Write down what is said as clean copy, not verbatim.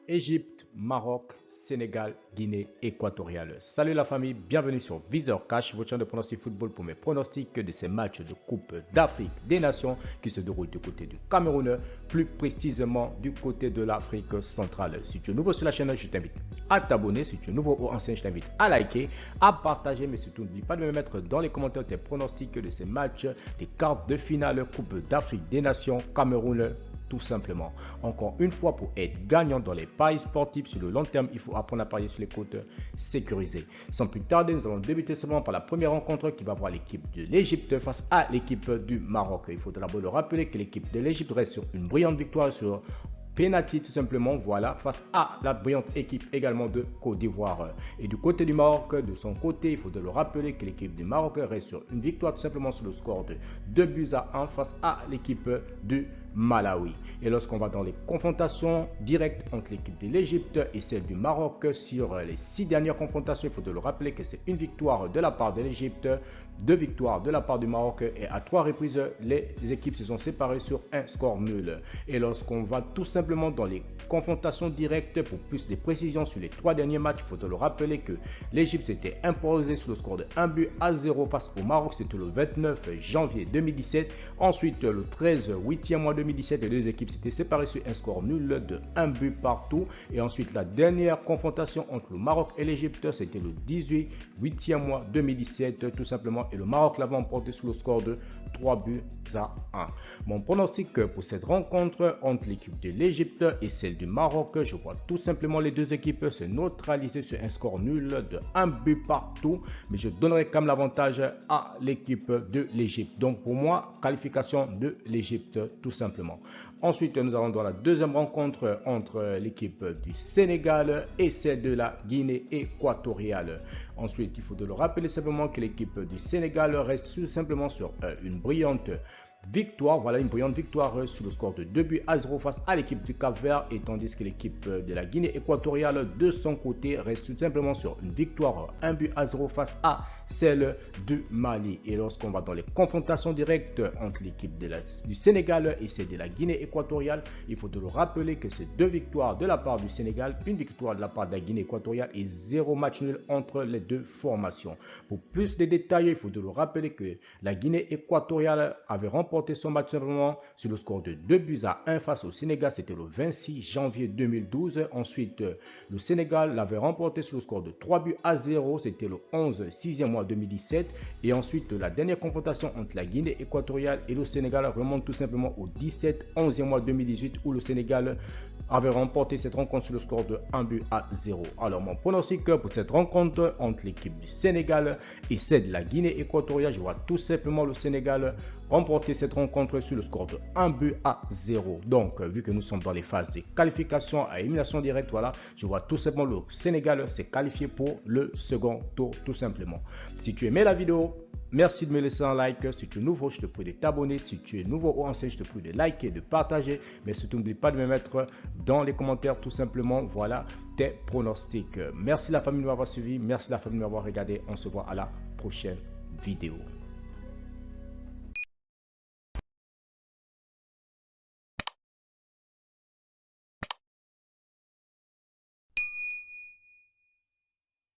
Égypte, Maroc, Sénégal, Guinée équatoriale. Salut la famille, bienvenue sur Viseur Cash, votre chaîne de pronostic football pour mes pronostics de ces matchs de Coupe d'Afrique des Nations qui se déroulent du côté du Cameroun, plus précisément du côté de l'Afrique centrale. Si tu es nouveau sur la chaîne, je t'invite à t'abonner. Si tu es nouveau ou ancien, je t'invite à liker, à partager, mais surtout n'oublie pas de me mettre dans les commentaires tes pronostics de ces matchs, des quarts de finale Coupe d'Afrique des Nations, Cameroun, tout simplement. Encore une fois, pour être gagnant dans les paris sportifs sur le long terme, il faut apprendre à parier sur les côtes sécurisées. Sans plus tarder, nous allons débuter seulement par la première rencontre qui va voir l'équipe de l'Égypte face à l'équipe du Maroc. Il faut d'abord le rappeler que l'équipe de l'Égypte reste sur une brillante victoire sur penalty tout simplement, voilà, face à la brillante équipe également de Côte d'Ivoire. Et du côté du Maroc, de son côté, il faut de le rappeler que l'équipe du Maroc reste sur une victoire tout simplement sur le score de 2-1 face à l'équipe du Malawi. Et lorsqu'on va dans les confrontations directes entre l'équipe de l'Égypte et celle du Maroc sur les 6 dernières confrontations, il faut de le rappeler que c'est une victoire de la part de l'Égypte, 2 victoires de la part du Maroc et à 3 reprises, les équipes se sont séparées sur un score nul. Et lorsqu'on va tout simplement dans les confrontations directes pour plus de précisions sur les 3 derniers matchs, il faut de le rappeler que l'Égypte s'était imposée sur le score de 1-0 face au Maroc, c'était le 29 janvier 2017. Ensuite, le 13 8e mois 2017, les deux équipes s'étaient séparées sur un score nul de 1 but partout. Et ensuite, la dernière confrontation entre le Maroc et l'Égypte, c'était le 18 8e mois 2017, tout simplement. Et le Maroc l'avait emporté sur le score de 3-1. Mon pronostic pour cette rencontre entre l'équipe de l'Égypte et celle du Maroc, je vois tout simplement les deux équipes se neutraliser sur un score nul de 1 but partout. Mais je donnerai quand même l'avantage à l'équipe de l'Égypte. Donc pour moi, qualification de l'Égypte tout simplement. Ensuite, nous allons dans la deuxième rencontre entre l'équipe du Sénégal et celle de la Guinée équatoriale. Ensuite, il faut de le rappeler simplement que l'équipe du Sénégal reste tout simplement sur une brillante victoire, voilà une brillante victoire sur le score de 2-0 face à l'équipe du Cap-Vert, et tandis que l'équipe de la Guinée équatoriale de son côté reste tout simplement sur une victoire 1-0 face à celle du Mali. Et lorsqu'on va dans les confrontations directes entre l'équipe du Sénégal et celle de la Guinée équatoriale, il faut de le rappeler que c'est 2 victoires de la part du Sénégal, une victoire de la part de la Guinée équatoriale et 0 match nul entre les deux formations. Pour plus de détails, il faut de le rappeler que la Guinée équatoriale avait remporté son match simplement sur le score de 2-1 face au Sénégal, c'était le 26 janvier 2012. Ensuite, le Sénégal l'avait remporté sur le score de 3-0, c'était le 11 6e mois 2017. Et ensuite, la dernière confrontation entre la Guinée équatoriale et le Sénégal remonte tout simplement au 17 11e mois 2018 où le Sénégal avait remporté cette rencontre sur le score de 1-0. Alors mon pronostic pour cette rencontre entre l'équipe du Sénégal et celle de la Guinée équatoriale, je vois tout simplement le Sénégal remporter cette rencontre sur le score de 1-0. Donc vu que nous sommes dans les phases de qualification à élimination directe, voilà, je vois tout simplement le Sénégal s'est qualifié pour le second tour tout simplement. Si tu aimais la vidéo, merci de me laisser un like. Si tu es nouveau, je te prie de t'abonner. Si tu es nouveau ou ancien, je te prie de liker, de partager. Mais surtout, n'oublie pas de me mettre dans les commentaires tout simplement, voilà, tes pronostics. Merci la famille de m'avoir suivi. Merci la famille de m'avoir regardé. On se voit à la prochaine vidéo.